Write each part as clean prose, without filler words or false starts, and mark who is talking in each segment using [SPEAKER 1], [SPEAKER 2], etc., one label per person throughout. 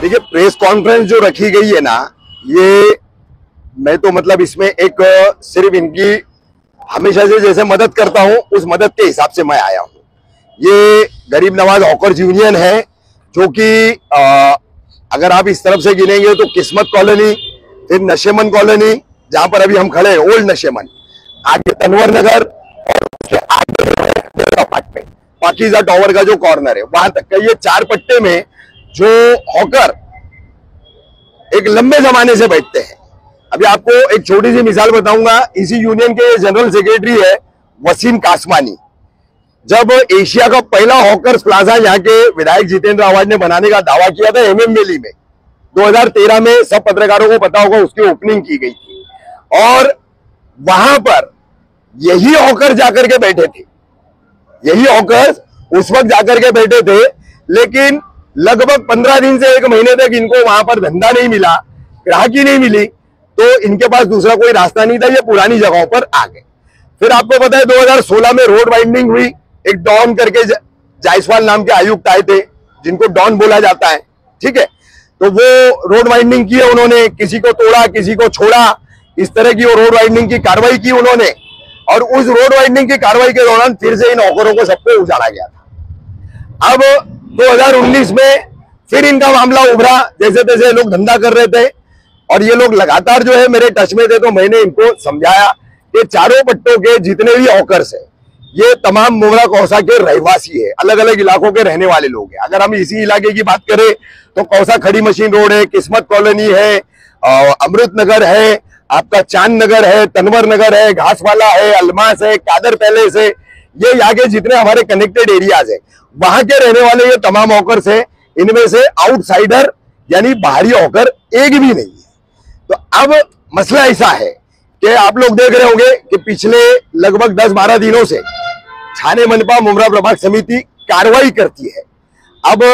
[SPEAKER 1] देखिए, press conference जो रखी गई है ना, ये मैं तो मतलब इसमें एक सिर्फ इनकी हमेशा से जैसे मदद करता हूं उस मदद के हिसाब से मैं आया हूं। ये गरीब नवाज हॉकर्स यूनियन है जो कि अगर आप इस तरफ से गिनेंगे तो किस्मत कॉलोनी, फिर नशेमन कॉलोनी जहां पर अभी हम खड़े हैं, ओल्ड नशेमन, आगे तनवर नगर और उसके आगे अपार्टमेंट पाकीज़ा टावर का जो कॉर्नर है वहां तक का, ये 4 पट्टे में जो हॉकर एक लंबे जमाने से बैठते हैं। अभी आपको एक छोटी सी मिसाल बताऊंगा। इसी यूनियन के जनरल सेक्रेटरी है वसीम कासमानी। जब एशिया का पहला हॉकर्स प्लाजा यहाँ के विधायक जितेंद्र आवाज ने बनाने का दावा किया था एमएमवेली में 2013 में, सब पत्रकारों को पता होगा, उसकी ओपनिंग की गई थी और वहां पर यही हॉकर जाकर के बैठे थे। यही हॉकर्स उस वक्त जाकर के बैठे थे, लेकिन लगभग 15 दिन से 1 महीने तक इनको वहां पर धंधा नहीं मिला, ग्राहकी नहीं मिली, तो इनके पास दूसरा कोई रास्ता नहीं था, ये पुरानी जगहों पर आ गए। फिर आपको पता है 2016 में रोड वाइंडिंग हुई। एक डॉन करके जायसवाल नाम के आयुक्त आए थे जिनको डॉन बोला जाता है, ठीक है, तो वो रोड वाइंडिंग की है उन्होंने, किसी को तोड़ा किसी को छोड़ा, इस तरह की वो रोड वाइंडिंग की कार्रवाई की उन्होंने। और उस रोड वाइंडिंग की कार्रवाई के दौरान फिर से इन हॉकरों को सबको उजाड़ा गया था। अब 2019 में फिर इनका मामला उभरा, जैसे तैसे लोग धंधा कर रहे थे और ये लोग लगातार जो है मेरे टच में थे, तो मैंने इनको समझाया कि चारों पट्टों के जितने भी हॉकर्स है ये तमाम मुमरा कौसा के रहवासी है, अलग अलग इलाकों के रहने वाले लोग हैं। अगर हम इसी इलाके की बात करें तो कौसा खड़ी मशीन रोड है, किस्मत कॉलोनी है, अमृत नगर है, आपका चांद नगर है, तनवर नगर है, घासवाला है, अलमास है, कादर पैलेस है, ये यहाँ के जितने हमारे कनेक्टेड एरियाज है वहां के रहने वाले ये तमाम हॉकर्स है। इनमें से आउटसाइडर यानी बाहरी हॉकर एक भी नहीं है। तो अब मसला ऐसा है कि आप लोग देख रहे होंगे कि पिछले लगभग 10-12 दिनों से थाने मनपा मुमरा प्रभाग समिति कार्रवाई करती है। अब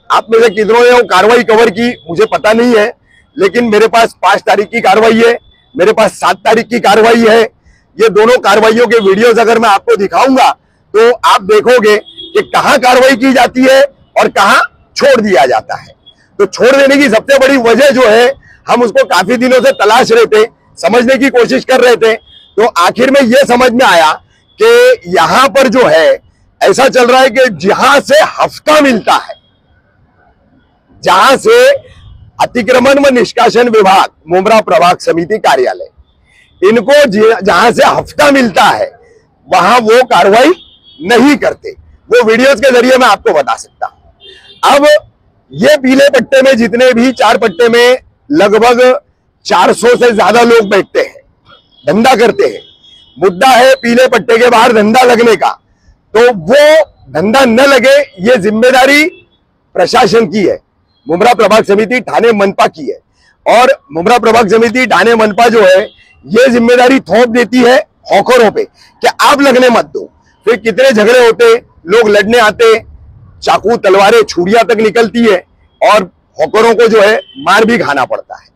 [SPEAKER 1] आप में से कितनों ने वो कार्रवाई कवर की मुझे पता नहीं है, लेकिन मेरे पास 5 तारीख की कार्रवाई है, मेरे पास 7 तारीख की कार्रवाई है। ये दोनों कार्रवाइयों के वीडियोस अगर मैं आपको दिखाऊंगा तो आप देखोगे कि कहां कार्रवाई की जाती है और कहां छोड़ दिया जाता है। तो छोड़ देने की सबसे बड़ी वजह जो है, हम उसको काफी दिनों से तलाश रहे थे, समझने की कोशिश कर रहे थे, तो आखिर में यह समझ में आया कि यहां पर जो है ऐसा चल रहा है कि जहां से हफ्ता मिलता है, जहां से अतिक्रमण व निष्कासन विभाग मुमरा प्रभाग समिति कार्यालय, इनको जहां से हफ्ता मिलता है वहां वो कार्रवाई नहीं करते। वो वीडियोस के जरिए मैं आपको बता सकता हूं। अब ये पीले पट्टे में जितने भी 4 पट्टे में लगभग 400 से ज्यादा लोग बैठते हैं, धंधा करते हैं। मुद्दा है पीले पट्टे के बाहर धंधा लगने का, तो वो धंधा न लगे ये जिम्मेदारी प्रशासन की है, मुमरा प्रभाग समिति ठाणे मनपा की है। और मुमरा प्रभाग समिति ठाणे मनपा जो है ये जिम्मेदारी थोप देती है हॉकरों पे कि आप लगने मत दो। फिर कितने झगड़े होते, लोग लड़ने आते, चाकू तलवारें छुरियां तक निकलती है और हॉकरों को जो है मार भी खाना पड़ता है।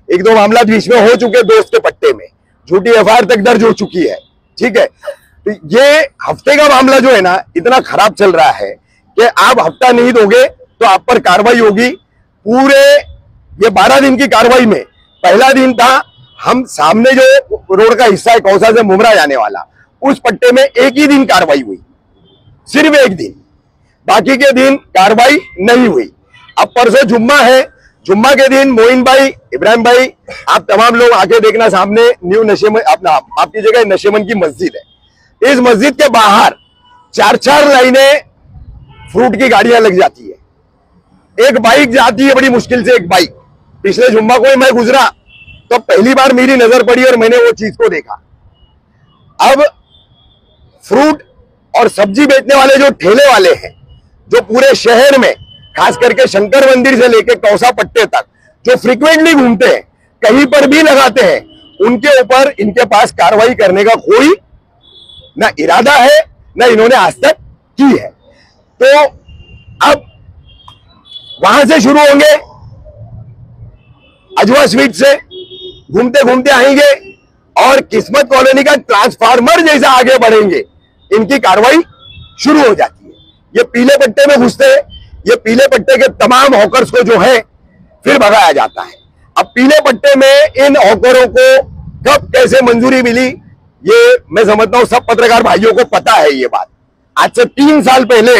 [SPEAKER 1] 1-2 मामला बीच में हो चुके दोस्त के पट्टे में, झूठी एफआईआर तक दर्ज हो चुकी है, ठीक है। तो ये हफ्ते का मामला जो है ना इतना खराब चल रहा है कि आप हफ्ता नहीं दोगे तो आप पर कार्रवाई होगी। पूरे ये 12 दिन की कार्रवाई में पहला दिन था, हम सामने जो रोड का हिस्सा है कौसा से मुमरा जाने वाला, उस पट्टे में एक ही दिन कार्रवाई हुई, सिर्फ एक दिन, बाकी के दिन कार्रवाई नहीं हुई। अब परसों जुम्मा है, जुम्मा के दिन मोइन भाई, इब्राहिम भाई, आप तमाम लोग आके देखना, सामने न्यू नशेमन अपना आपकी जगह नशेमन की मस्जिद है, इस मस्जिद के बाहर 4-4 लाइनें फ्रूट की गाड़ियां लग जाती है। एक बाइक जाती है बड़ी मुश्किल से, एक बाइक। पिछले जुम्मा को ही मैं गुजरा तो पहली बार मेरी नजर पड़ी और मैंने वो चीज को देखा। अब फ्रूट और सब्जी बेचने वाले जो ठेले वाले हैं, जो पूरे शहर में खास करके शंकर मंदिर से लेकर कौसा पट्टे तक जो फ्रीक्वेंटली घूमते हैं, कहीं पर भी लगाते हैं, उनके ऊपर इनके पास कार्रवाई करने का कोई ना इरादा है ना इन्होंने आज तक की है। तो अब वहां से शुरू होंगे, अजवा स्वीट से घूमते घूमते आएंगे और किस्मत कॉलोनी का ट्रांसफार्मर जैसा आगे बढ़ेंगे, इनकी कार्रवाई शुरू हो जाती है। ये पीले पट्टे में घुसते हैं, ये पीले पट्टे के तमाम हॉकर्स को जो है फिर भगाया जाता है। अब पीले पट्टे में इन हॉकरों को कब कैसे मंजूरी मिली, ये मैं समझता हूं सब पत्रकार भाइयों को पता है ये बात। आज से 3 साल पहले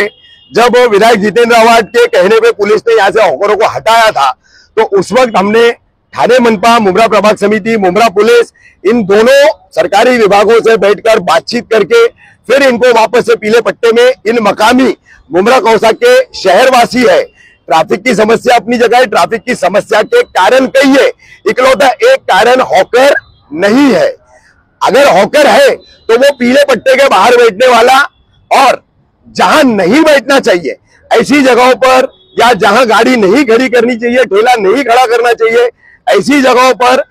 [SPEAKER 1] जब विधायक जितेंद्र आवाड के कहने पे पुलिस ने यहां से हॉकरों को हटाया था, तो उस वक्त हमने थाने मनपा, मुमरा प्रभाग समिति, मुमरा पुलिस, इन दोनों सरकारी विभागों से बैठकर बातचीत करके फिर इनको वापस से पीले पट्टे में, इन मकामी मुमरा कौसा के शहरवासी है। ट्रैफिक की समस्या अपनी जगह है, ट्रैफिक की समस्या के कारण कई है, इकलौता एक कारण हॉकर नहीं है। अगर हॉकर है तो वो पीले पट्टे के बाहर बैठने वाला, और जहां नहीं बैठना चाहिए ऐसी जगहों पर, या जहां गाड़ी नहीं खड़ी करनी चाहिए, ठेला नहीं खड़ा करना चाहिए, ऐसी जगहों पर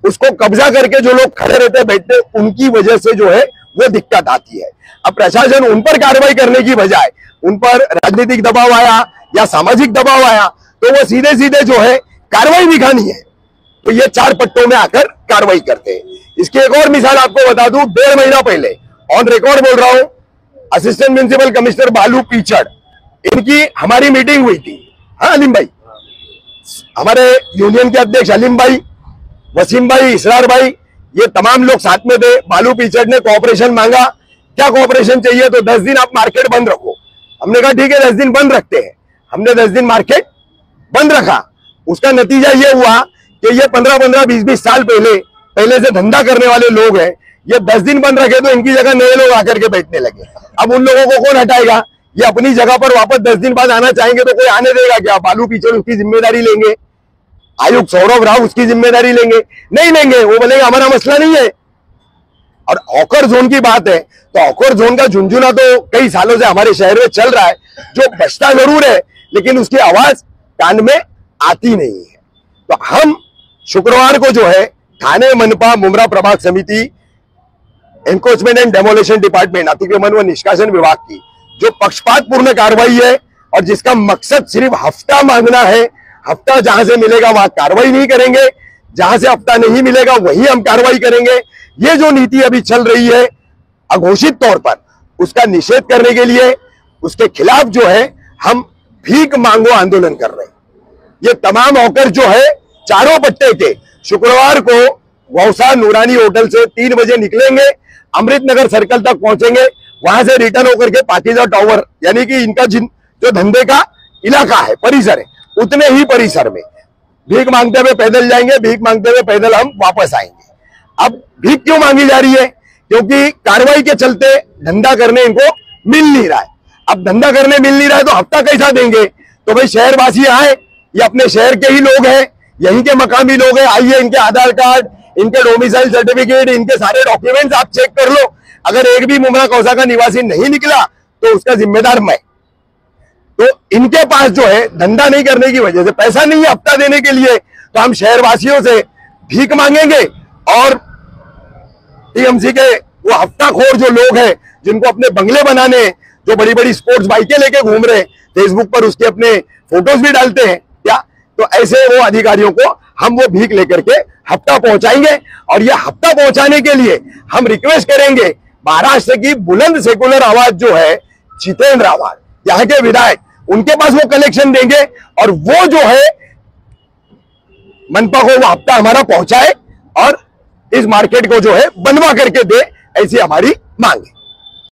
[SPEAKER 1] उसको कब्जा करके जो लोग खड़े रहते बैठते, उनकी वजह से जो है वो दिक्कत आती है। अब प्रशासन उन पर कार्रवाई करने की बजाय उन पर राजनीतिक दबाव आया या सामाजिक दबाव आया, तो वो सीधे सीधे जो है कार्रवाई दिखानी है तो ये 4 पट्टों में आकर कार्रवाई करते हैं। इसकी एक और मिसाल आपको बता दूं, 1.5 महीना पहले, ऑन रिकॉर्ड बोल रहा हूं, असिस्टेंट म्युनिसिपल कमिश्नर बालू पीचड़, इनकी हमारी मीटिंग हुई थी। हाँ अलीम भाई, हमारे यूनियन के अध्यक्ष अलीम भाई, वसीम भाई, इसरार भाई, ये तमाम लोग साथ में थे। बालू पीचड़ ने कोऑपरेशन मांगा, क्या कोऑपरेशन चाहिए, तो 10 दिन आप मार्केट बंद रखो। हमने कहा ठीक है 10 दिन बंद रखते हैं। हमने 10 दिन मार्केट बंद रखा। उसका नतीजा ये हुआ कि ये 15-15, 20-20 साल पहले से धंधा करने वाले लोग हैं, ये 10 दिन बंद रखे तो इनकी जगह नए लोग आकर के बैठने लगे। अब उन लोगों को कौन हटाएगा? ये अपनी जगह पर वापस 10 दिन बाद आना चाहेंगे तो कोई आने देगा क्या? बालू पीचड़ उसकी जिम्मेदारी लेंगे, आयुक्त सौरभ राव उसकी जिम्मेदारी लेंगे? नहीं लेंगे। वो बोलेंगे हमारा मसला नहीं है। और हॉकर जोन की बात है तो हॉकर जोन का झुंझुना तो कई सालों से हमारे शहर में चल रहा है, जो बचता जरूर है लेकिन उसकी आवाज कान में आती नहीं है। तो हम शुक्रवार को जो है थाने मनपा मुमरा प्रभाग समिति, एनक्रोचमेंट एंड डेमोलिशन डिपार्टमेंट, अतिक्रमण व निष्कासन विभाग की जो पक्षपातपूर्ण कार्रवाई है और जिसका मकसद सिर्फ हफ्ता मांगना है, हफ्ता जहां से मिलेगा वहां कार्रवाई नहीं करेंगे, जहां से हफ्ता नहीं मिलेगा वहीं हम कार्रवाई करेंगे, ये जो नीति अभी चल रही है अघोषित तौर पर, उसका निषेध करने के लिए, उसके खिलाफ जो है हम भीख मांगो आंदोलन कर रहे हैं। ये तमाम हॉकर जो है चारों पट्टे के शुक्रवार को गौसा नूरानी होटल से 3 बजे निकलेंगे, अमृत नगर सर्कल तक पहुंचेंगे, वहां से रिटर्न होकर के पाकिजा टावर, यानी कि इनका जो धंधे का इलाका है, परिसर है, उतने ही परिसर में भीख मांगते हुए पैदल जाएंगे, भीख मांगते हुए पैदल हम वापस आएंगे। अब भीख क्यों मांगी जा रही है? क्योंकि कार्रवाई के चलते धंधा करने इनको मिल नहीं रहा है। अब धंधा करने मिल नहीं रहा है तो हफ्ता कैसा देंगे? तो भाई शहरवासी आए, ये अपने शहर के ही लोग हैं, यहीं के मकामी लोग हैं, आइए इनके आधार कार्ड, इनके डोमिसाइल सर्टिफिकेट, इनके सारे डॉक्यूमेंट्स आप चेक कर लो। अगर एक भी मुमरा कौसा का निवासी नहीं निकला तो उसका जिम्मेदार मैं। तो इनके पास जो है धंधा नहीं करने की वजह से पैसा नहीं है हफ्ता देने के लिए, तो हम शहरवासियों से भीख मांगेंगे और टीएमसी के वो हफ्ताखोर जो लोग हैं, जिनको अपने बंगले बनाने, जो बड़ी बड़ी स्पोर्ट्स बाइकें लेके घूम रहे हैं, फेसबुक पर उसके अपने फोटोज भी डालते हैं क्या, तो ऐसे वो अधिकारियों को हम वो भीख लेकर के हफ्ता पहुंचाएंगे। और ये हफ्ता पहुंचाने के लिए हम रिक्वेस्ट करेंगे महाराष्ट्र की बुलंद सेकुलर आवाज जो है जितेंद्र आवाड, यहाँ के विधायक, उनके पास वो कलेक्शन देंगे और वो जो है मनपा को वो हफ्ता हमारा पहुंचाए और इस मार्केट को जो है बनवा करके दे, ऐसी हमारी मांग है।